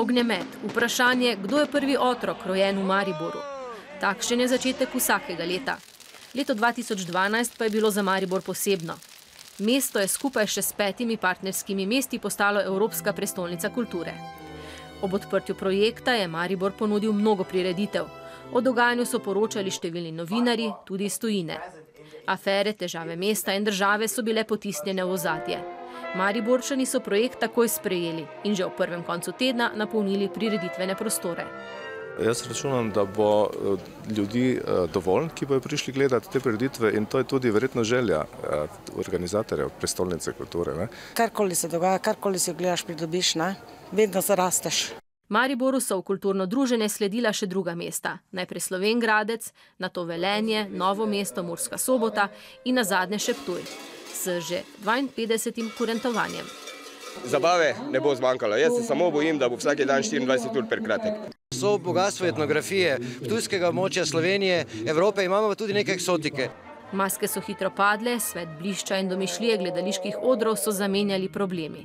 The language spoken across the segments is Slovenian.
Ognjemet, vprašanje, kdo je prvi otrok, rojen v Mariboru. Takšen je začetek vsakega leta. Leto 2012 pa je bilo za Maribor posebno. Mesto je skupaj še s 5 partnerskimi mesti postalo Evropska prestolnica kulture. Ob odprtju projekta je Maribor ponudil mnogo prireditev. O dogajanju so poročali številni novinarji, tudi iz tujine. Afere, težave mesta in države so bile potisnjene v ozadje. Mariborčani so projekt takoj sprejeli in že v prvem koncu tedna napolnili prireditvene prostore. Jaz računam, da bo ljudi dovolj, ki bojo prišli gledati te prireditve, in to je tudi verjetno želja organizatorjev prestolnice kulture. Ne? Karkoli se dogaja, karkoli si gledaš, pridobiš, ne? Vedno se rasteš. Mariboru so v kulturno druženje sledila še druga mesta. Najprej Slovenj Gradec, nato Velenje, Novo mesto, Murska Sobota in nazadnje še Ptuj. Z že 52. kurentovanjem. Zabave ne bo zmanjkalo. Jaz se samo bojim, da bo vsak dan 24 ur prekratek. So bogatstvo etnografije ptujskega območja Slovenije, Evrope, imamo pa tudi neke eksotike. Maske so hitro padle, svet blišča in domišljije gledaliških odrov so zamenjali problemi.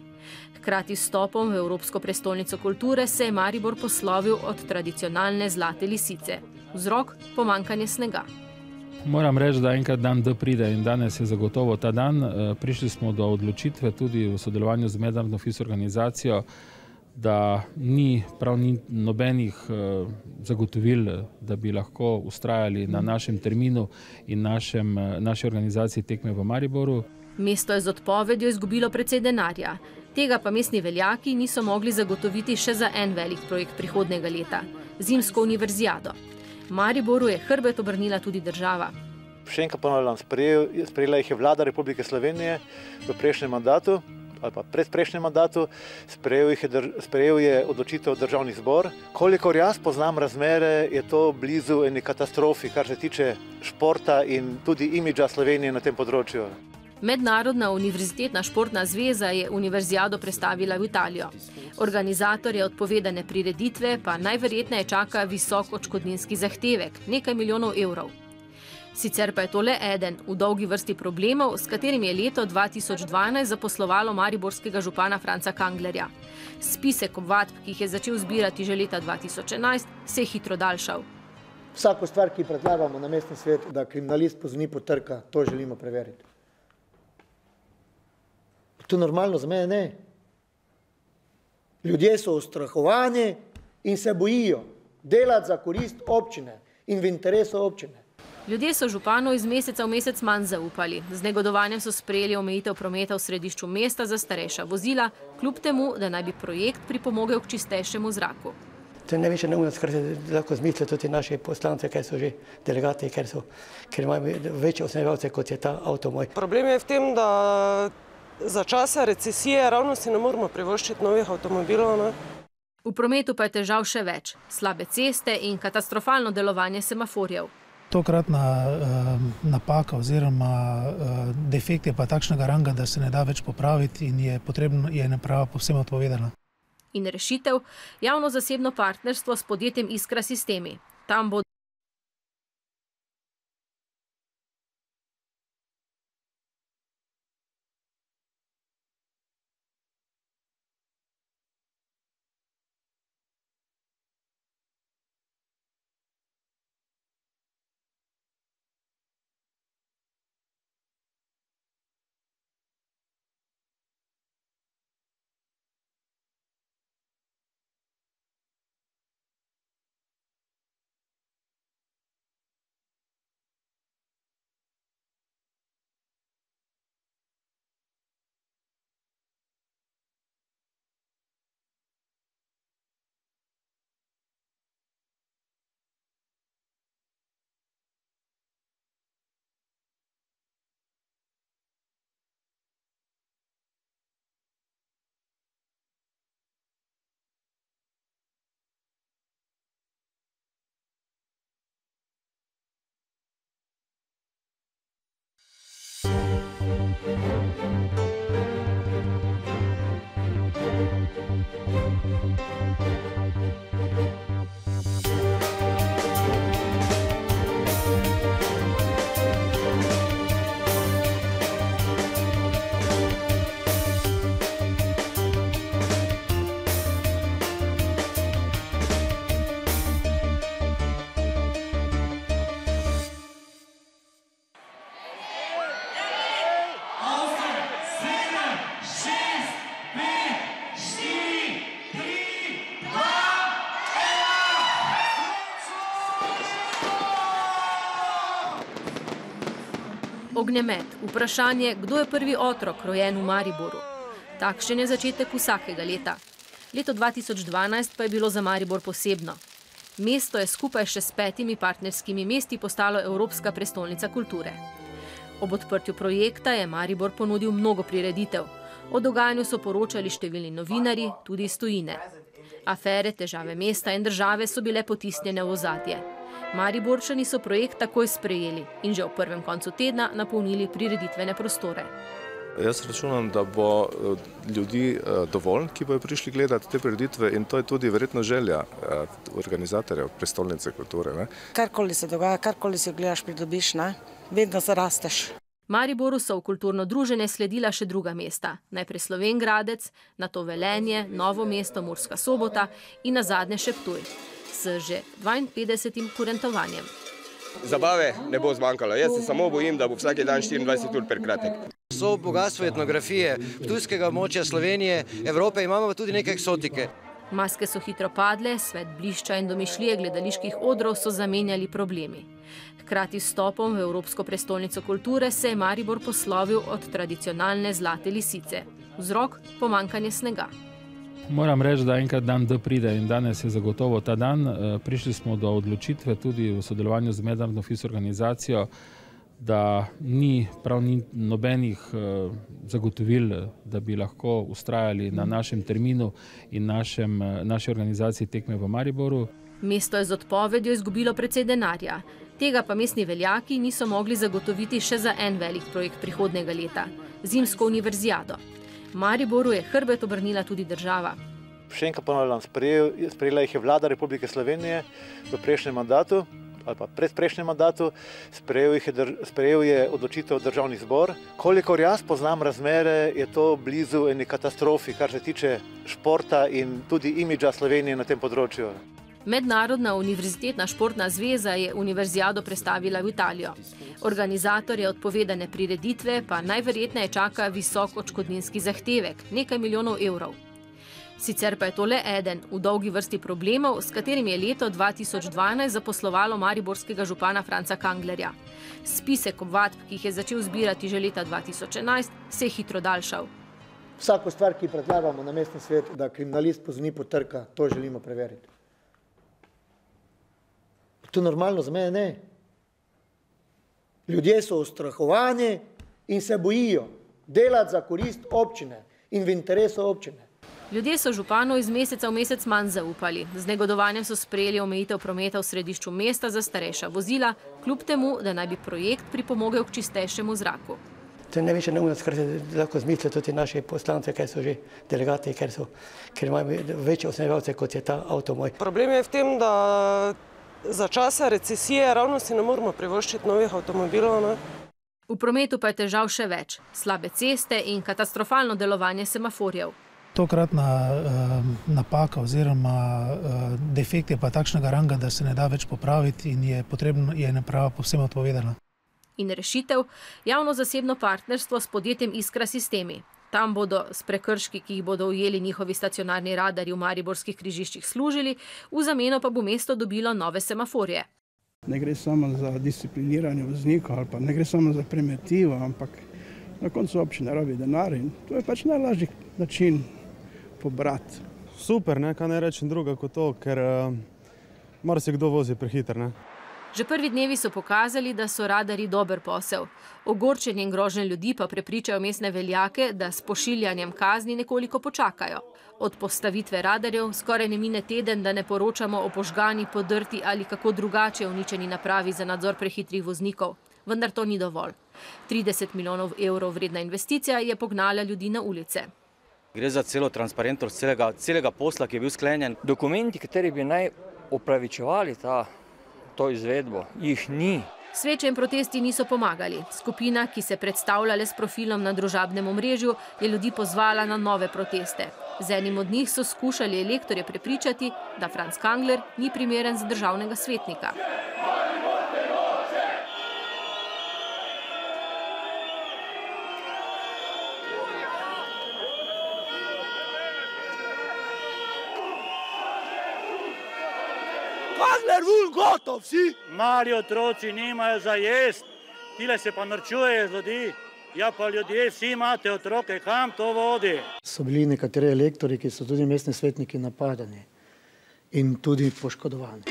Hkrati s vstopom v Evropsko prestolnico kulture se je Maribor poslovil od tradicionalne Zlate lisice. Vzrok – pomanjkanje snega. Moram reči, da enkrat dan D pride in danes je zagotovo ta dan. Prišli smo do odločitve tudi v sodelovanju z mednarodno FIS organizacijo, da ni nobenih zagotovil, da bi lahko vztrajali na našem terminu in naši organizaciji tekme v Mariboru. Mesto je z odpovedjo izgubilo precej denarja. Tega pa mestni veljaki niso mogli zagotoviti še za en velik projekt prihodnjega leta – zimsko univerzijado. Mariboru je hrbet obrnila tudi država. Še enkrat ponavljam, sprejela jih je vlada Republike Slovenije v prejšnjem mandatu ali pa predprejšnjem mandatu, sprejel je odločitev Državni zbor. Kolikor jaz poznam razmere, je to blizu eni katastrofi, kar se tiče športa in tudi imidža Slovenije na tem področju. Mednarodna univerzitetna športna zveza je univerzijado prestavila v Italijo. Organizatorje odpovedane prireditve pa najverjetneje čaka visok odškodninski zahtevek, nekaj milijonov evrov. Sicer pa je to le eden v dolgi vrsti problemov, s katerim je leto 2012 zaposlovalo mariborskega župana Franca Kanglerja. Spisek ovadb, ki jih je začel zbirati že leta 2011, se je hitro daljšal. Vsako stvar, ki predlagamo na mestni svet, da kriminalist pozimi potrka, to želimo preveriti. To normalno, za mene ne. Ljudje so ustrahovani in se bojijo delati za korist občine in v interesu občine. Ljudje so županu iz meseca v mesec manj zaupali. Z negodovanjem so sprejeli omejitev prometa v središču mesta za starejša vozila, kljub temu, da naj bi projekt pripomogel k čistejšemu zraku. To je največja neumnost, kar se lahko zmisli tudi naši poslanci, ker so že delegati, ker imajo večje ocenjevalce, kot je ta avto moj. Problem je v tem, da za časa recesije ravno si ne moramo privoščiti novih avtomobilov. Ne? V prometu pa je težav še več. Slabe ceste in katastrofalno delovanje semaforjev. Tokratna napaka oziroma defekt je pa takšnega ranga, da se ne da več popraviti in je naprava povsem odpovedana. In rešitev? Javno-zasebno partnerstvo s podjetjem Iskra Sistemi. Tam bo Ognjemet, vprašanje, kdo je prvi otrok rojen v Mariboru. Takšen je začetek vsakega leta. Leto 2012 pa je bilo za Maribor posebno. Mesto je skupaj še s 5 partnerskimi mesti postalo Evropska prestolnica kulture. Ob odprtju projekta je Maribor ponudil mnogo prireditev. O dogajanju so poročali številni novinarji, tudi iz tujine. Afere, težave mesta in države so bile potisnjene v ozadje. Mariborčani so projekt takoj sprejeli in že v prvem koncu tedna napolnili prireditvene prostore. Jaz računam, da bo ljudi dovolj, ki bojo prišli gledati te prireditve, in to je tudi verjetno želja organizatorjev prestolnice kulture. Ne? Karkoli se dogaja, karkoli si gledaš, pridobiš, ne? Vedno zarasteš. Mariboru so v kulturno druženje sledila še druga mesta. Najprej Slovenj Gradec, nato Velenje, Novo mesto, Murska Sobota in nazadnje še Ptuj s že 52. kurentovanjem. Zabave ne bo zmanjkalo. Jaz se samo bojim, da bo vsak dan 24 ur prekratek. So bogatstvo etnografije ptujskega območja Slovenije, Evrope, imamo pa tudi neke eksotike. Maske so hitro padle, svet blišča in domišljije gledaliških odrov so zamenjali problemi. Hkrati s vstopom v Evropsko prestolnico kulture se je Maribor poslovil od tradicionalne Zlate lisice. Vzrok – pomanjkanje snega. Moram reči, da enkrat dan D pride in danes je zagotovo ta dan. Prišli smo do odločitve tudi v sodelovanju z Mednarodno FIS organizacijo, da ni nobenih zagotovil, da bi lahko ustrajali na našem terminu in naši organizaciji tekme v Mariboru. Mesto je z odpovedjo izgubilo precej denarja. Tega pa mestni veljaki niso mogli zagotoviti še za en velik projekt prihodnjega leta – zimsko univerzijado. Mariboru je hrbet obrnila tudi država. Še enkrat ponavljam, sprejela jih je vlada Republike Slovenije v prejšnjem mandatu ali pa predprejšnjem mandatu, sprejel je odločitev Državni zbor. Kolikor jaz poznam razmere, je to blizu eni katastrofi, kar se tiče športa in tudi imidža Slovenije na tem področju. Mednarodna univerzitetna športna zveza je univerzijado prestavila v Italijo. Organizatorje odpovedane prireditve pa najverjetneje čaka visok odškodninski zahtevek, nekaj milijonov evrov. Sicer pa je to le eden v dolgi vrsti problemov, s katerimi je leto 2012 zaposlovalo mariborskega župana Franca Kanglerja. Spisek ovadb, ki jih je začel zbirati že leta 2011, se je hitro daljšal. Vsako stvar, ki predlagamo na mestni svet, da kriminalist pozimi potrka, to želimo preveriti. To normalno za mene ne. Ljudje so ustrahovani in se bojijo delati za korist občine in v interesu občine. Ljudje so županu iz meseca v mesec manj zaupali. Z negodovanjem so sprejeli omejitev prometa v središču mesta za starejša vozila, kljub temu, da naj bi projekt pripomogel k čistejšemu zraku. To je največja neumnost, kar se lahko zmislijo tudi naši poslanci, ker so že delegati, ker imajo večje ocenjevalce, kot je ta avto moj. Problem je v tem, da za časa recesije ravno si ne moramo privoščiti novih avtomobilov. Ne? V prometu pa je težav še več. Slabe ceste in katastrofalno delovanje semaforjev. Tokratna napaka oziroma defekt je pa takšnega ranga, da se ne da več popraviti in je naprava povsem odpovedana. In rešitev – javno-zasebno partnerstvo s podjetjem Iskra Sistemi. Tam bodo s prekrški, ki jih bodo ujeli njihovi stacionarni radarji v mariborskih križiščih služili, v zameno pa bo mesto dobilo nove semaforje. Ne gre samo za discipliniranje voznikov ali pa ne gre samo za preventivo, ampak na koncu občina rabi denar in to je pač najlažji način pobrati. Super, ne, kaj ne rečem druga kot to, ker marsikdo vozi prehiter, ne. Že prvi dnevi so pokazali, da so radarji dober posel. Ogorčenje in grožnje ljudi pa prepričajo mestne veljake, da s pošiljanjem kazni nekoliko počakajo. Od postavitve radarjev skoraj ne mine teden, da ne poročamo o požgani, podrti ali kako drugače uničeni napravi za nadzor prehitrih voznikov. Vendar to ni dovolj. 30 milijonov evrov vredna investicija je pognala ljudi na ulice. Gre za celo transparentnost celega posla, ki je bil sklenjen. Dokumenti, kateri bi naj opravičevali to izvedbo, jih ni. Sveče in protesti niso pomagali. Skupina, ki se predstavlja le s profilom na družabnem omrežju, je ljudi pozvala na nove proteste. Z enim od njih so skušali elektorje prepričati, da Franc Kangler ni primeren za državnega svetnika. Kangler vul gotov, vsi! Mali otroci nimajo za jest, Tile se pa norčujejo z ljudi. Ja, pa ljudje, vsi imate otroke, kam to vodi? So bili nekateri elektori, ki so tudi mestni svetniki napadani in tudi poškodovani.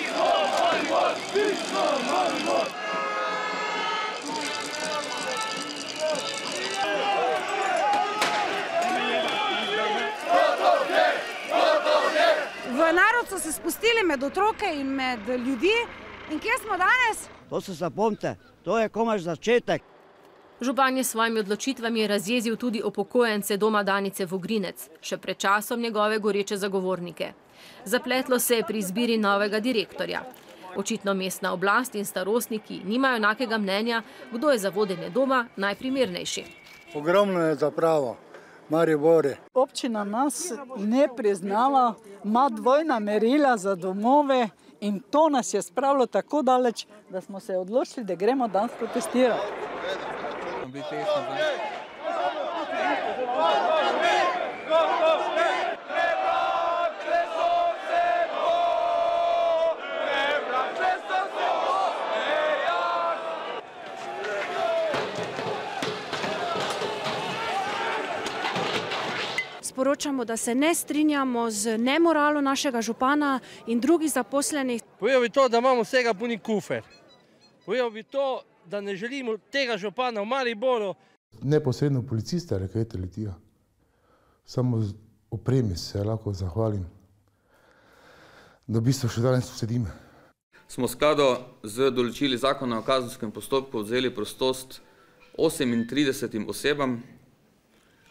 V narod so se spustili med otroke in med ljudi. In kje smo danes? To se zapomnite, to je komaj začetek. Župan je s svojimi odločitvami razjezil tudi upokojence doma Danice Vogrinec, še pred časom njegove goreče zagovornike. Zapletlo se je pri izbiri novega direktorja. Očitno mestna oblast in starostniki nimajo enakega mnenja, kdo je za vodenje doma najprimernejši. Ogromno je zapravo. Maribore. Občina nas ne priznava, ima dvojna merila za domove in to nas je spravilo tako daleč, da smo se odločili, da gremo danes protestirati. Sporočamo, da se ne strinjamo z nemoralo našega župana in drugih zaposlenih. Povedal bi to, da imamo vsega puni kufer. Povedal bi to, da ne želimo tega župana v Mariboru. Neposredno policiste rakete letijo. Samo opremi se lahko zahvalim, da v bistvu še danes sedim. Smo v skladu z določili zakona o kazenskem postopku vzeli prostost 38 osebam,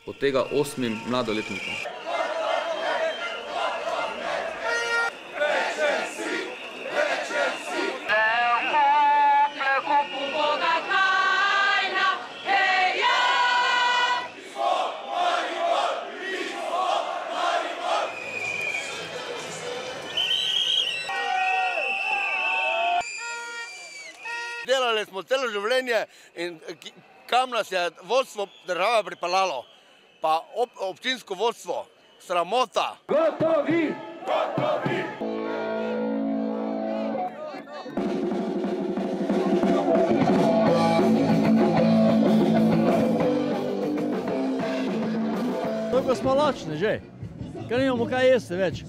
od tega 8 mladoletnikom. Delali smo celo življenje in kam nas je vodstvo države pripeljalo. Pa občinsko vodstvo, sramota. Gotovi! Gotovi! Toliko smo lačni že, ker nimamo kaj jesti več.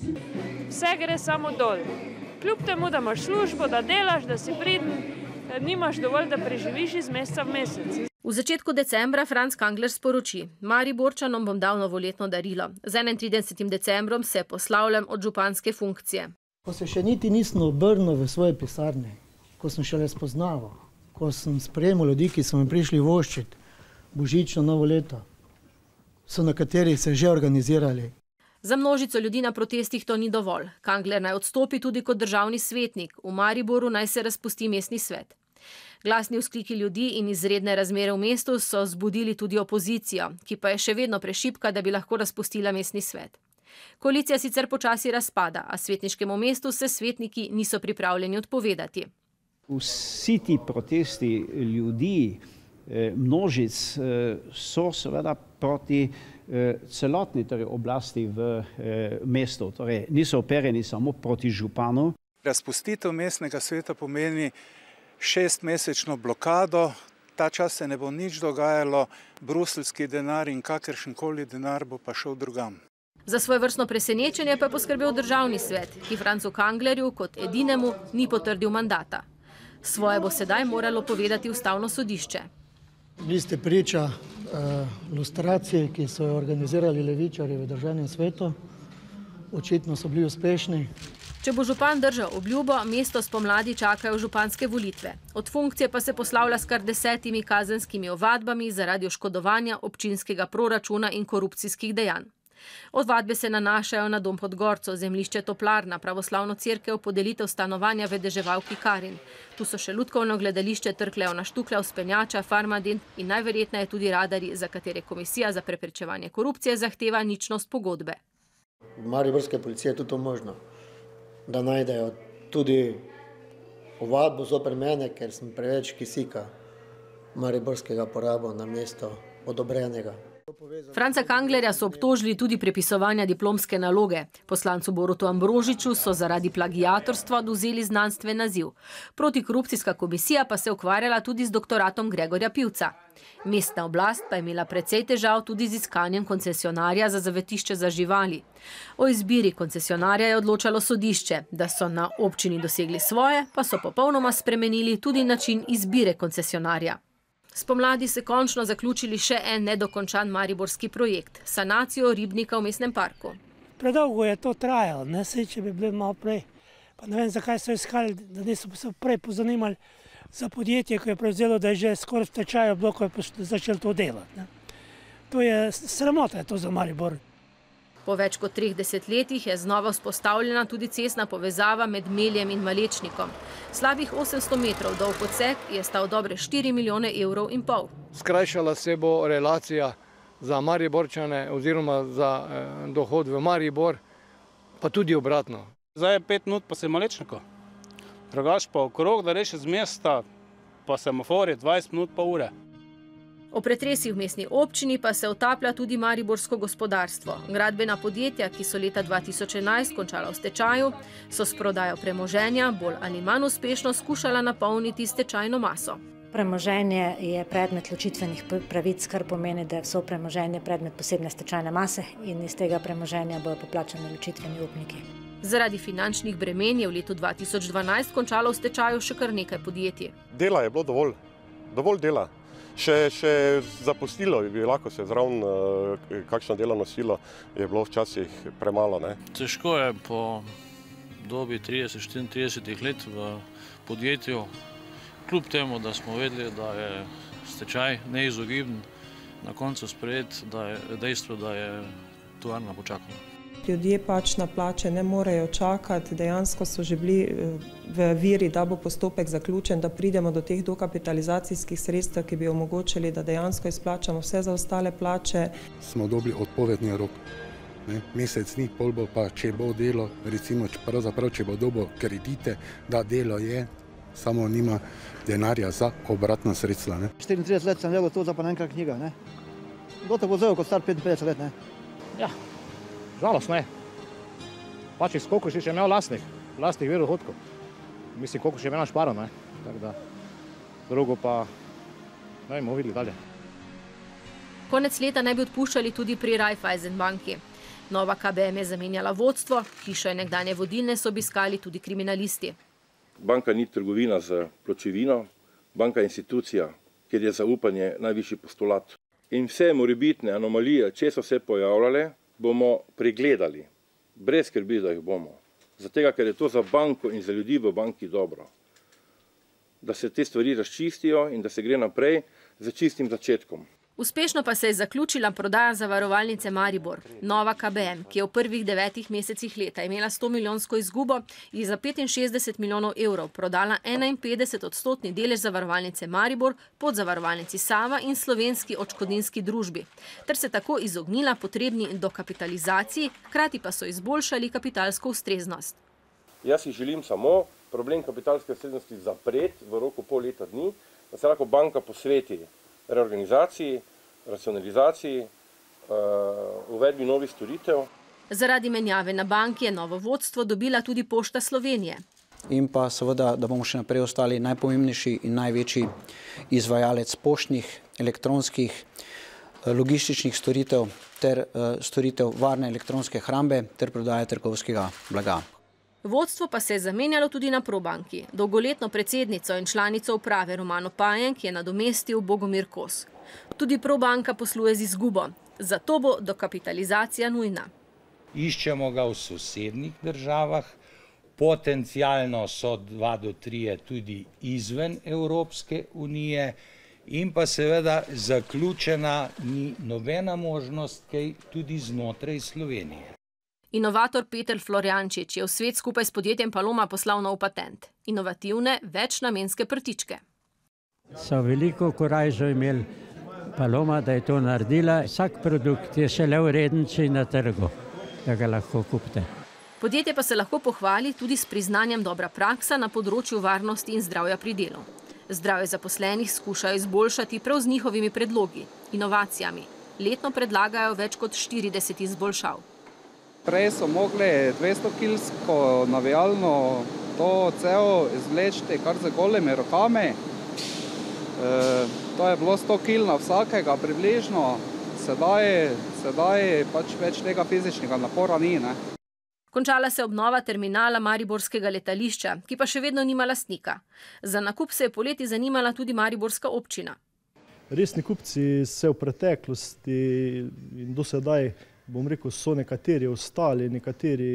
Vse gre samo dol. Kljub temu, da imaš službo, da delaš, da si priden, nimaš dovolj, da preživiš iz meseca v mesec. V začetku decembra Franc Kangler sporoči: Mariborčanom bom dal novoletno darilo. Z 31. decembrom se poslavljam od županske funkcije. Ko se še niti nisem obrnil v svoje pisarne, ko sem šele spoznaval, ko sem sprejemal ljudi, ki so mi prišli voščiti božično novo leto, so nekateri se že organizirali. Za množico ljudi na protestih to ni dovolj. Kangler naj odstopi tudi kot državni svetnik. V Mariboru naj se razpusti mestni svet. Glasni vzkliki ljudi in izredne razmere v mestu so zbudili tudi opozicijo, ki pa je še vedno prešibka, da bi lahko razpustila mestni svet. Koalicija sicer počasi razpada, a svetniškemu mestu se svetniki niso pripravljeni odpovedati. Vsi ti protesti ljudi, množic, so seveda proti celotni oblasti v mestu. Torej, niso operjeni samo proti županu. Razpustitev mestnega sveta pomeni 6-mesečno blokado, ta čas se ne bo nič dogajalo, bruseljski denar in kakršenkoli denar bo pa šel drugam. Za svojevrstno presenečenje pa je poskrbel državni svet, ki Francu Kanglerju kot edinemu ni potrdil mandata. Svoje bo sedaj moralo povedati Ustavno sodišče. Bili ste priča lustraciji, ki so jo organizirali levičarji v državnem svetu. Očitno so bili uspešni. Če bo župan držal obljubo, mesto spomladi čakajo županske volitve. Od funkcije pa se poslavlja s kar 10 kazenskimi ovadbami zaradi oškodovanja občinskega proračuna in korupcijskih dejanj. Ovadbe se nanašajo na dom Podgorco, zemljišče Toplarna, pravoslavno cerkev, podelitev stanovanja vedeževalki Karin. Tu so še lutkovno gledališče, Trg Leona Štuklja, Vzpenjača, Farmadent in najverjetneje tudi radarji, za katere Komisija za preprečevanje korupcije zahteva ničnost pogodbe. V mariborske policije je tudi to možno, da najdejo tudi ovadbo zoper mene, ker sem preveč kisika mariborskega porabo na mesto odobrenega. Franca Kanglerja so obtožili tudi prepisovanja diplomske naloge. Poslancu Borutu Ambrožiču so zaradi plagiatorstva odvzeli znanstveni naziv. Protikorupcijska komisija pa se je ukvarjala tudi z doktoratom Gregorja Pivca. Mestna oblast pa je imela precej težav tudi z iskanjem koncesionarja za zavetišče za živali. O izbiri koncesionarja je odločalo sodišče, da so na občini dosegli svoje, pa so popolnoma spremenili tudi način izbire koncesionarja. Spomladi se končno zaključili še en nedokončan mariborski projekt, sanacijo ribnika v mestnem parku. Predolgo je to trajalo, ne sej, če bi bili malo prej. Pa ne vem, zakaj so iskali, da niso se prej pozanimali za podjetje, ko je prevzelo, da je že skoraj v stečaju bilo, ko je začelo to delati. To je sramota, je to za Maribor. Po več kot 3 desetletjih je znova vzpostavljena tudi cestna povezava med Meljem in Malečnikom. Slabih 800 metrov dolg odsek je stal dobre 4,5 milijone evrov. Skrajšala se bo relacija za Mariborčane oziroma za dohod v Maribor, pa tudi obratno. Zdaj je 5 minut pa se Malečniku. Drugač pa okrog, da reši z mesta, pa semafori 20 minut pa ure. O pretresih v mestni občini pa se utaplja tudi mariborsko gospodarstvo. Gradbena podjetja, ki so leta 2011 končala v stečaju, so s prodajo premoženja bolj ali manj uspešno skušala napolniti stečajno maso. Premoženje je predmet ločitvenih pravic, kar pomeni, da je vso premoženje predmet posebne stečajne mase in iz tega premoženja bojo poplačani ločitveni upniki. Zaradi finančnih bremen je v letu 2012 končalo v stečaju še kar nekaj podjetij. Dela je bilo dovolj dela. Še zapustilo bi lahko se zraven kakšno delovno silo je bilo včasih premalo. Težko je po dobi 30-34 let v podjetju, kljub temu, da smo vedeli, da je stečaj neizogiben, na koncu sprejet, da je dejstvo, da je tovarna počakala. Ljudje pač na plače ne morejo čakati, dejansko so že bili v viri, da bo postopek zaključen, da pridemo do teh dokapitalizacijskih sredstev, ki bi omogočili, da dejansko izplačamo vse zaostale plače. Smo dobili odpovedni rok. Mesec dni, pol bo pa, če bo delo, recimo pravzaprav, če bo dobil kredite, da delo je, samo nima denarja za obratna sredstva. 34 let sem delal to za pa enkrat knjiga. Kdo te bo vzel kot star 55 let? Ja. Žalostno je. Pač iz koliko še imel lastnih virov dohodkov. Mislim, koliko še imel šparo, tako da drugo pa ne bomo videli dalje. Konec leta naj bi odpuščali tudi pri Raiffeisen banki. Nova KBM je zamenjala vodstvo, hišo in nekdanje vodilne so obiskali tudi kriminalisti. Banka ni trgovina z pločevino, banka je institucija, kjer je zaupanje najvišji postulat. In vse morebitne anomalije, če so se pojavljale, bomo pregledali, brez skrbi, da jih bomo. Zato, ker je to za banko in za ljudi v banki dobro. Da se te stvari razčistijo in da se gre naprej z čistim začetkom. Uspešno pa se je zaključila prodaja zavarovalnice Maribor. Nova KBM, ki je v prvih 9 mesecih leta imela 100-milijonsko izgubo, je za 65 milijonov evrov prodala 51% delež zavarovalnice Maribor pod zavarovalnici Sava in Slovenski odškodninski družbi, ter se tako izognila potrebni dokapitalizaciji, hkrati pa so izboljšali kapitalsko ustreznost. Jaz si želim samo problem kapitalske ustreznosti zapreti v roku pol leta dni, da se lahko banka posveti reorganizaciji, racionalizaciji, uvedbi novih storitev. Zaradi menjave na banki je novo vodstvo dobila tudi Pošta Slovenije. In pa seveda, da bomo še naprej ostali najpomembnejši in največji izvajalec poštnih, elektronskih, logističnih storitev ter storitev varne elektronske hrambe ter prodaje trgovskega blaga. Vodstvo pa se je zamenjalo tudi na Probanki. Dolgoletno predsednico in članico uprave Romano Pajen, ki je nadomestil Bogomir Kos. Tudi Probanka posluje z izgubo, zato bo dokapitalizacija nujna. Iščemo ga v sosednjih državah, potencialno so 2 do 3 tudi izven Evropske unije in pa seveda zaključena ni nobena možnost, kaj tudi znotraj Slovenije. Inovator Peter Florjančič je v svet skupaj s podjetjem Paloma poslal nov patent. Inovativne večnamenske prtičke. So veliko korajžo imeli Paloma, da je to naredila. Vsak produkt je šele vreden, če je na trgu, da ga lahko kupite. Podjetje pa se lahko pohvali tudi s priznanjem dobra praksa na področju varnosti in zdravja pri delu. Zdravje zaposlenih skušajo izboljšati prav z njihovimi predlogi, inovacijami. Letno predlagajo več kot 40 izboljšav. Prej so mogli 200-kilsko navijalno to cel izvleči kar z golimi rokami. To je bilo 100 kil na vsakega približno. Sedaj pač več tega fizičnega napora ni. Končala se obnova terminala mariborskega letališča, ki pa še vedno nima lastnika. Za nakup se je poleti zanimala tudi mariborska občina. Resni kupci se v preteklosti in do sedaj, bom rekel, so nekateri ostali, nekateri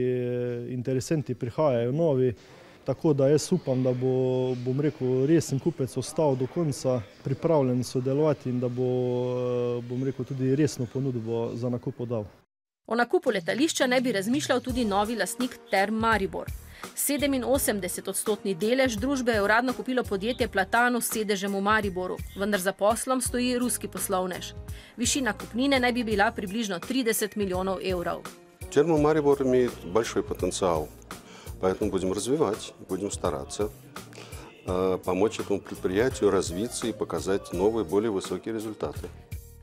interesenti prihajajo novi, tako da jaz upam, da bo, bom rekel, resen kupec ostal do konca pripravljen sodelovati in da bo, bom rekel, tudi resno ponudbo za nakup podal. O nakupu letališča naj bi razmišljal tudi novi lastnik Term Maribor. 87% delež družbe je uradno kupilo podjetje Platano s sedežem v Mariboru, vendar za poslom stoji ruski poslovnež. Višina kupnine naj bi bila približno 30 milijonov evrov. Термо Марибор имеет большой потенциал, поэтому будем развивать, будем стараться помочь этому предприятию развиться и показать новые, более высокие результаты.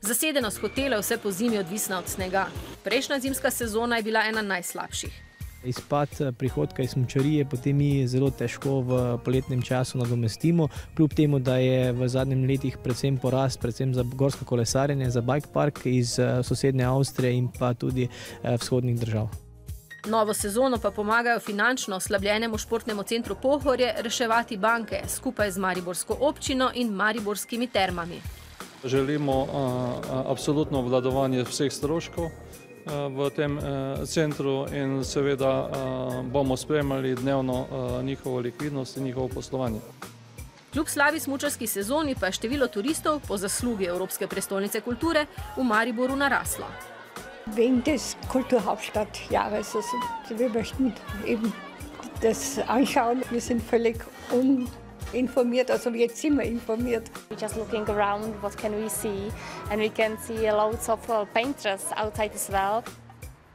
Zasedenost hotela je vse po zimi odvisna od snega. Prejšnja zimska sezona je bila ena najslabših. Izpad prihodka iz smučarije potem mi zelo težko v poletnem času nadomestimo, kljub temu, da je v zadnjih letih predvsem porast, predvsem za gorsko kolesarjenje, za bike park iz sosednje Avstrije in pa tudi vzhodnih držav. Novo sezono pa pomagajo finančno oslabljenemu športnemu centru Pohorje reševati banke skupaj z mariborsko občino in mariborskimi termami. Želimo absolutno obvladovanje vseh stroškov v tem centru in seveda bomo spremljali dnevno njihovo likvidnost in njihovo poslovanje. Kljub slabi smučarski sezoni pa je število turistov po zaslugi Evropske prestolnice kulture v Mariboru naraslo. Wegen des Kulturhauptstadtjahres. Wir möchten eben das anschauen. Wir sind völlig informiert, also jetzt sind wir informiert. We're just looking around, what can we see? And we can see loads of painters outside as well.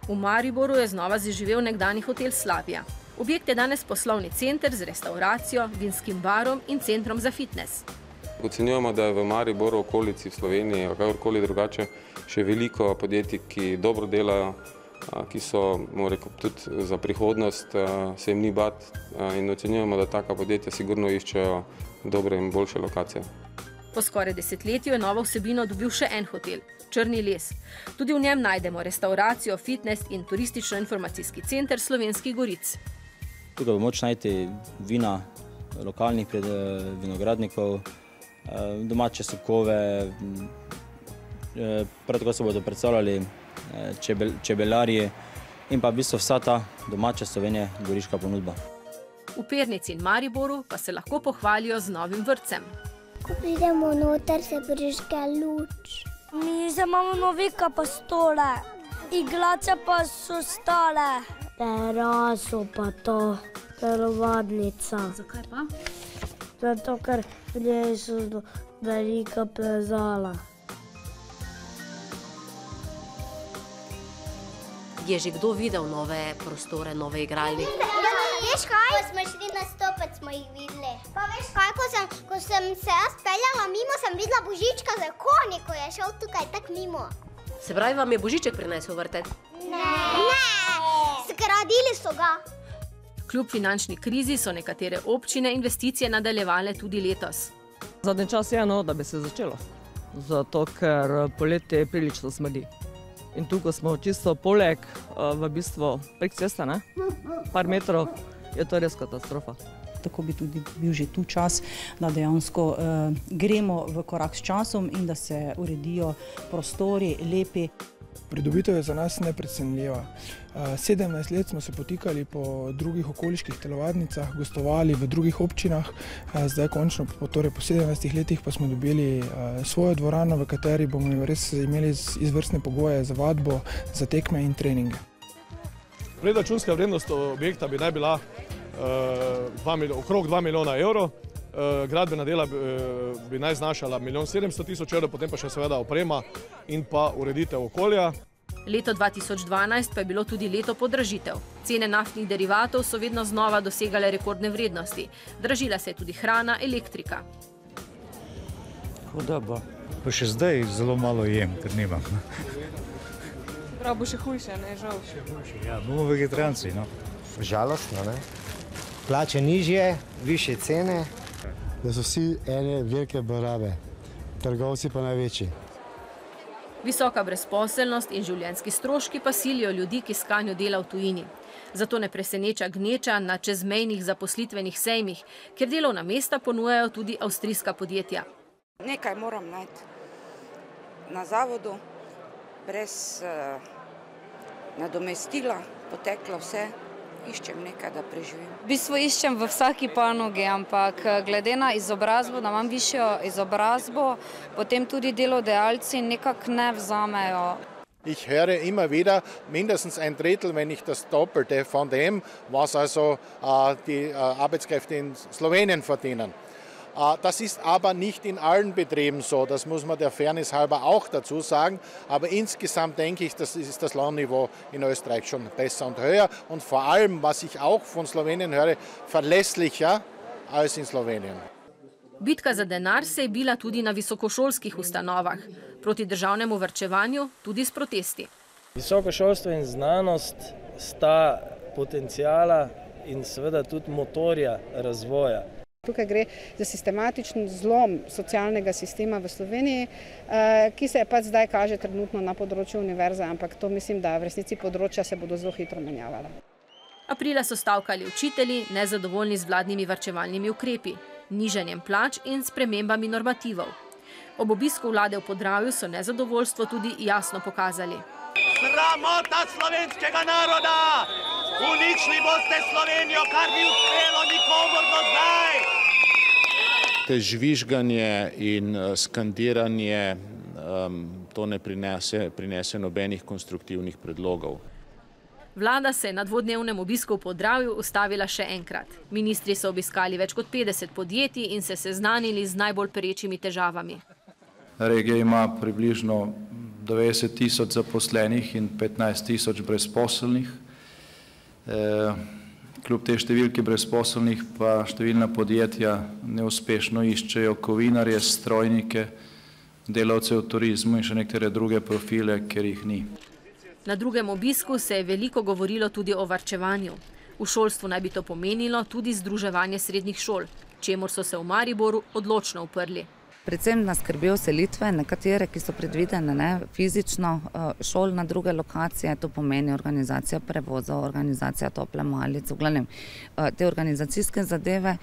V Mariboru je znova zaživel nekdanji hotel Slavija. Objekt je danes poslovni center z restauracijo, vinskim barom in centrom za fitness. Ocenjujemo, da je v Mariboru, okolici, v Sloveniji, kakorkoli drugače, še veliko podjetij, ki dobro delajo, ki so, rekel, tudi za prihodnost, se jim ni bati in ocenjujemo, da taka podjetja sigurno iščejo dobre in boljše lokacije. Po skoraj desetletju je novo vsebino dobil še en hotel, Črni les. Tudi v njem najdemo restauracijo, fitness in turistično-informacijski center Slovenskih goric. Tukaj bo moč najti vina lokalnih vinogradnikov, domače sokove, prav tako se bodo predstavljali čebelarji in pa v bistvu vsa ta domača Slovenija goriška ponudba. V Pernici in Mariboru pa se lahko pohvalijo z novim vrtcem. Ko pridemo noter, se prižge luč. Mi imamo novika pa stole, iglace pa so stale. Teraso pa to, telovadnica. Zakaj pa? Zato, ker v njej so velika plezala. Je že kdo videl nove prostore, nove igralnike? Veš kaj? Ko smo šli nastopati, smo jih videli. Pa veš kaj, ko sem se jaz peljala mimo, sem videla Božička za konji, ko je šel tukaj tak mimo. Se pravi, vam je Božiček prinesel vrtet? Ne, zgradili so ga. Kljub finančni krizi so nekatere občine investicije nadaljevale tudi letos. Zadnji čas je da bi se začelo, zato ker poletje prilično smrdi. In tukaj smo čisto poleg, v bistvu prek ceste, par metrov, je to res katastrofa. Tako bi tudi bil že tu čas, da dejansko gremo v korak s časom in da se uredijo prostori lepi. Pridobitev je za nas neprecenljiva. 17 let smo se potikali po drugih okoliških telovadnicah, gostovali v drugih občinah, zdaj končno, torej po 17 letih pa smo dobili svojo dvorano, v kateri bomo res imeli izvrstne pogoje za vadbo, za tekme in treninge. Predračunska vrednost objekta bi naj bila okrog 2 milijona evrov, gradbena dela bi naj znašala 1.700.000 evrov, potem pa še seveda oprema in pa ureditev okolja. Leto 2012 pa je bilo tudi leto podražitev. Cene naftnih derivatov so vedno znova dosegale rekordne vrednosti. Dražila se je tudi hrana, elektrika. Huda bo. Pa še zdaj zelo malo jem, ker nimam. Prav bo še hujše, ne, žal. Ja, bomo vegetarijanci, no. Žalostno, ne? Plače nižje, više cene. Da so vsi ene velike barabe, trgovci pa največji. Visoka brezposelnost in življenjski stroški pa silijo ljudi k iskanju dela v tujini. Zato ne preseneča gneča na čezmejnih zaposlitvenih sejmih, kjer delovna mesta ponujajo tudi avstrijska podjetja. Nekaj moram najti na zavodu, brez nadomestila, poteklo vse. Iščem nekaj, da preživim. V bistvu iščem v vsaki panogi, ampak glede na izobrazbo, da imam višjo izobrazbo, potem tudi delodajalci nekako ne vzamejo. Ich höre immer wieder mindestens ein Drittel, wenn nicht das Doppelte von dem, was also die Arbeitskräfte in Slowenien verdienen. Das ist aber nicht in allen Betrieben so, das muss man der Fairness halber auch dazu sagen, aber insgesamt denke ich, das ist das Lohnniveau in Österreich schon besser und höher und vor allem, was ich auch von Slowenien höre, verlässlicher als in Slowenien. Bitka za denar se je bila tudi na visokošolskih ustanovah, proti državnemu varčevanju tudi s protesti. Visokošolstvo in znanost sta potencijala in seveda tudi motorja razvoja. Tukaj gre za sistematičen zlom socialnega sistema v Sloveniji, ki se pač zdaj kaže trenutno na področju univerze, ampak to mislim, da v resnici področja se bodo zelo hitro menjavala. Aprila so stavkali učitelji, nezadovoljni z vladnimi varčevalnimi ukrepi, nižanjem plač in spremembami normativov. Ob obisku vlade v Podravju so nezadovoljstvo tudi jasno pokazali. Sramota slovenskega naroda! Uničili boste Slovenijo, kar bi uspelo nikomor do zdaj! Te žvižganje in skandiranje to ne prinese nobenih konstruktivnih predlogov. Vlada se je na dvodnevnem obisku v Podravju ustavila še enkrat. Ministri so obiskali več kot 50 podjetij in se seznanili z najbolj perečimi težavami. Regija ima približno 90 tisoč zaposlenih in 15 tisoč brezposelnih. Kljub te številke brezposelnih pa številna podjetja neuspešno iščejo kovinarje, strojnike, delavce v turizmu in še nekatere druge profile, ker jih ni. Na drugem obisku se je veliko govorilo tudi o varčevanju. V šolstvu naj bi to pomenilo tudi združevanje srednjih šol, čemur so se v Mariboru odločno uprli. Predvsem nas skrbijo selitve, nekatere, ki so predvidene fizično, šol na druge lokacije, to pomeni organizacija prevozov, organizacija tople malic, v glavnem te organizacijske zadeve.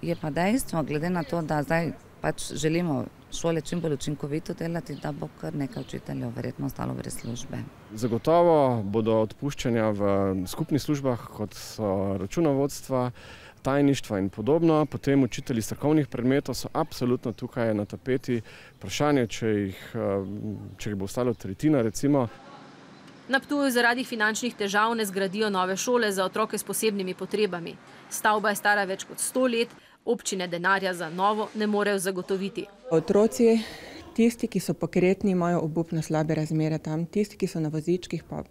Je pa dejstvo, glede na to, da zdaj pač želimo šole čim bolj učinkovito delati, da bo kar nekaj učiteljev verjetno ostalo brez službe. Zagotovo bodo odpuščanja v skupnih službah, kot so računovodstva, tajništva in podobno, potem učitelji strokovnih predmetov so absolutno tukaj na tapeti. Vprašanje, če jih bo ostalo tretjina, recimo. Na Ptuju zaradi finančnih težav ne zgradijo nove šole za otroke s posebnimi potrebami. Stavba je stara več kot 100 let, občine denarja za novo ne morejo zagotoviti. Otroci, tisti, ki so pokretni, imajo obupno slabe razmere tam, tisti, ki so na vozičkih, pa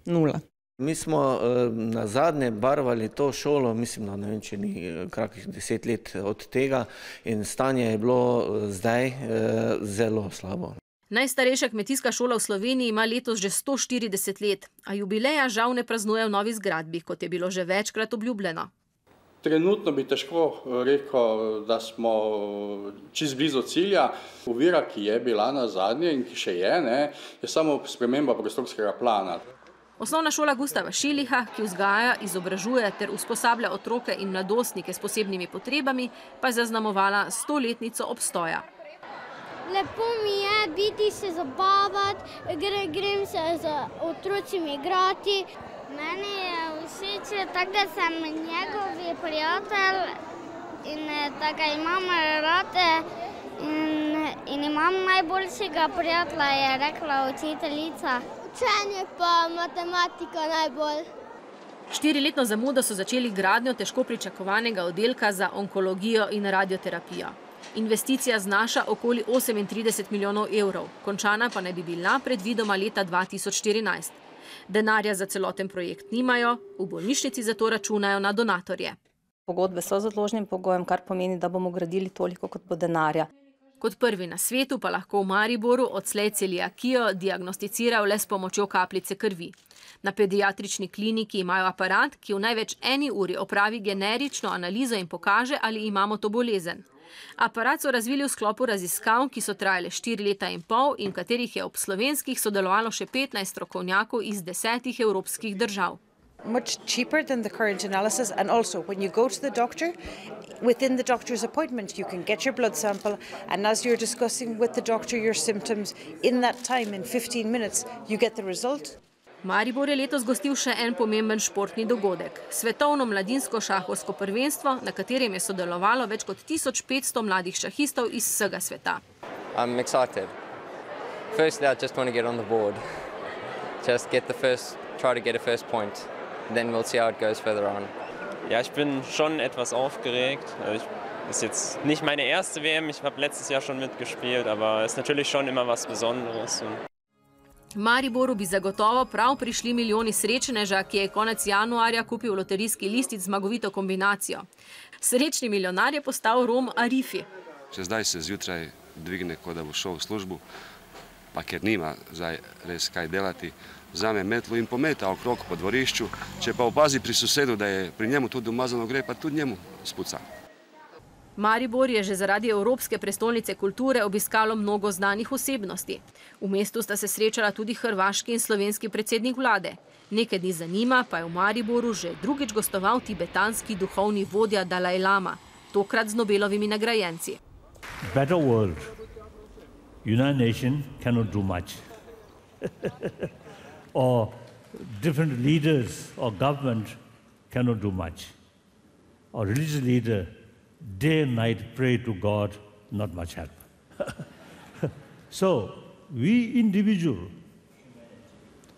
nula. Mi smo na zadnje barvali to šolo, mislim, da ne vem, če ni kakih 10 let od tega in stanje je bilo zdaj zelo slabo. Najstarejša kmetijska šola v Sloveniji ima letos že 140 let, a jubileja žal ne praznuje v novi zgradbi, kot je bilo že večkrat obljubljeno. Trenutno bi težko rekel, da smo čisto blizu cilja. Ovira, ki je bila na zadnje in ki še je samo sprememba prostorskega plana. Osnovna šola Gustava Šiliha, ki vzgaja, izobražuje ter usposablja otroke in mladostnike s posebnimi potrebami, pa je zaznamovala 100-letnico obstoja. Lepo mi je biti se zabavati, grem se z otrocimi igrati. Meni je všeč, tako da sem njegovi prijatelj in tako imam rade in imam najboljšega prijatelja, je rekla učiteljica. Učenje pa matematika najbolj. 4-letno zamudo so začeli gradnjo težko pričakovanega oddelka za onkologijo in radioterapijo. Investicija znaša okoli 38 milijonov evrov, končana pa naj bi bila predvidoma leta 2014. Denarja za celoten projekt nimajo, v bolnišnici zato računajo na donatorje. Pogodbe so z odložnim pogojem, kar pomeni, da bomo gradili toliko, kot bo denarja. Kot prvi na svetu pa lahko v Mariboru odslej celiakijo diagnosticirajo le s pomočjo kapljice krvi. Na pediatrični kliniki imajo aparat, ki v največ 1 uri opravi generično analizo in pokaže, ali imamo to bolezen. Aparat so razvili v sklopu raziskav, ki so trajale 4 leta in pol in katerih je ob slovenskih sodelovalo še 15 strokovnjakov iz 10 evropskih držav. Much cheaper than the current analysis, and also when you go to the doctor, within the doctor's appointment you can get your blood sample, and as you're discussing with the doctor your symptoms, in that time, in 15 minutes, you get the result. Maribor je letos gostil še en pomemben športni dogodek. Svetovno mladinsko šahovsko prvenstvo, na katerem je sodelovalo več kot 1500 mladih šahistov iz vsega sveta. I'm excited. Firstly, I just want to get on the board. Just try to get a first point. Then we'll see how it goes further on. Ja, ich bin schon etwas aufgeregt. Ist jetzt nicht meine erste WM, ich habe letztes Jahr schon mitgespielt, aber es ist natürlich schon immer was Besonderes. Mariboru bi zagotovo prav prišli milijoni srečneža, ki je konec januarja kupil loterijski listic z zmagovito kombinacijo. Srečni milijonar je postal Rom Arifi. Če zdaj se zjutraj dvigne, kot da bo šel v službu, pa ker nima zdaj res kaj delati, vzame metlo in pometa okrog po dvorišču, če pa opazi pri sosedu, da je pri njemu tudi umazano gre, pa tudi njemu spuca. Maribor je že zaradi Evropske prestolnice kulture obiskalo mnogo znanih osebnosti. V mestu sta se srečala tudi hrvaški in slovenski predsednik vlade. Nekaj dni za njima pa je v Mariboru že drugič gostoval tibetanski duhovni vodja Dalaj Lama, tokrat z Nobelovimi nagrajenci. Better world. United Nations cannot do much. Or different leaders or government cannot do much. Or religious leader day and night pray to God, not much help. So, we individual,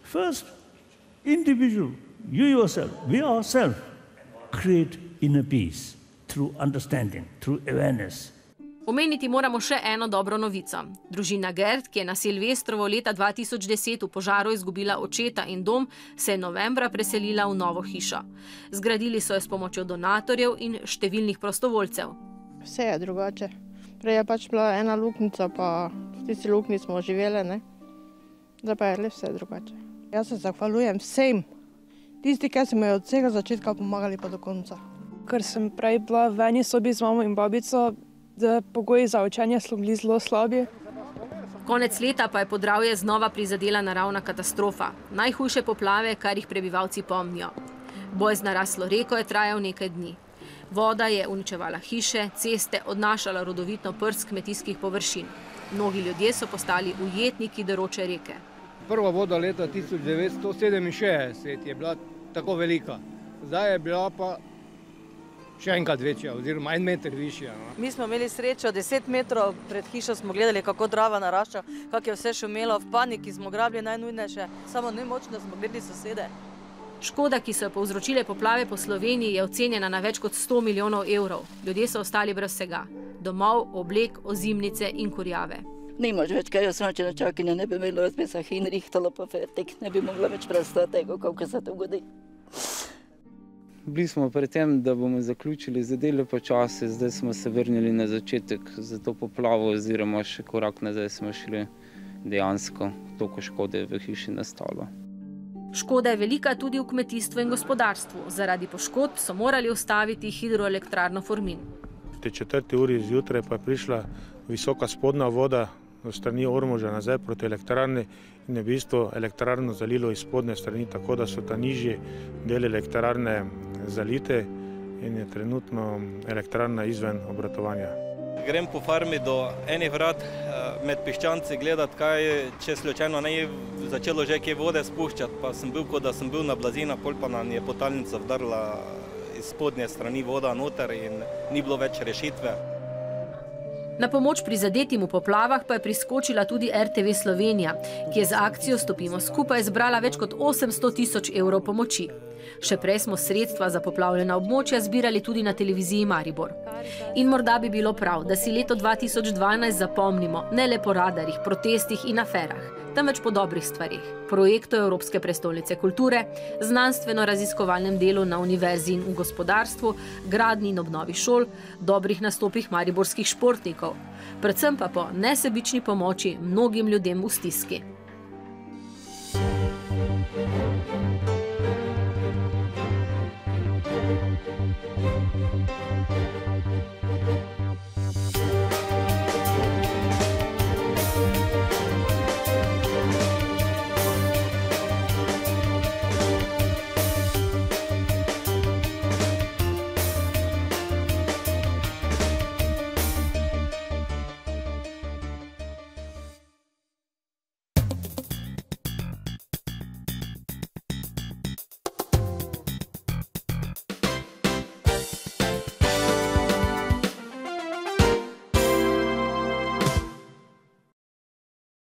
first, individual, you yourself, we ourselves, create inner peace through understanding, through awareness. Omeniti moramo še eno dobro novico. Družina Gerd, ki je na Silvestrovo leta 2010 v požaru izgubila očeta in dom, se je novembra preselila v novo hišo. Zgradili so jo s pomočjo donatorjev in številnih prostovoljcev. Vse je drugače. Prej je pač bila ena luknjica, pa v tisti luknji smo živeli, ne? Zdaj pa je le vse drugače. Jaz se zahvaljujem vsem, tisti, ki so mi od vsega začetka pomagali pa do konca. Ker sem prej bila v eni sobi z mamo in babico, da pogoji za učenje so bili zelo slabi. Konec leta pa je Podravje znova prizadela naravna katastrofa. Najhujše poplave, kar jih prebivalci pomnijo. Boj z naraslo reko je trajal nekaj dni. Voda je uničevala hiše, ceste, odnašala rodovitno prst kmetijskih površin. Mnogi ljudje so postali ujetniki deroče reke. Prva voda leta 1967 je bila tako velika. Zdaj je bila pa še enkrat večja, oziroma 1 meter višja. Mi smo imeli srečo, 10 metrov pred hišo smo gledali, kako Drava narašča, kako je vse šumelo, v paniki smo grabili najnujnejše, samo nemočno smo gledali sosede. Škoda, ki so povzročile poplave po Sloveniji, je ocenjena na več kot 100 milijonov evrov. Ljudje so ostali brez vsega. Domov, oblek, ozimnice in kurjave. Nimaš več kaj, jaz noče na čakinja ne bi imelo razpisah in rihtalo pa fertik, ne bi mogla več prestati tega, kako se to godi. Bili smo pri tem, da bomo zaključili zadeve počasi, zdaj smo se vrnili na začetek za to poplavo oziroma še korak nazaj smo šli dejansko, toliko škode v hiši nastalo. Škoda je velika tudi v kmetijstvu in gospodarstvu. Zaradi poškodb so morali ustaviti hidroelektrarno Formin. V 4. uri zjutraj pa je prišla visoka spodnja voda v strani Ormoža nazaj proti elektrarni in je v bistvu elektrarno zalilo iz spodnje strani, tako da so ta nižji del elektrarne zalite in je trenutno elektrarna izven obratovanja. Grem po farmi do enih vrat med piščanci gledati, kaj, če slučajno ne je začelo že kaj vode spuščati, pa sem bil, kot da sem bil na blazina, pol pa nam je potalnica vdarila iz spodnje strani voda noter in ni bilo več rešitve. Na pomoč prizadetim v poplavah pa je priskočila tudi RTV Slovenija, ki je z akcijo Stopimo skupaj zbrala več kot 800 000 evrov pomoči. Še prej smo sredstva za poplavljena območja zbirali tudi na televiziji Maribor. In morda bi bilo prav, da si leto 2012 zapomnimo, ne le po radarjih, protestih in aferah, temveč po dobrih stvarih, projektu Evropske prestolnice kulture, znanstveno-raziskovalnem delu na univerzi in v gospodarstvu, gradnji in obnovi šol, dobrih nastopih mariborskih športnikov, predvsem pa po nesebični pomoči mnogim ljudem v stiski.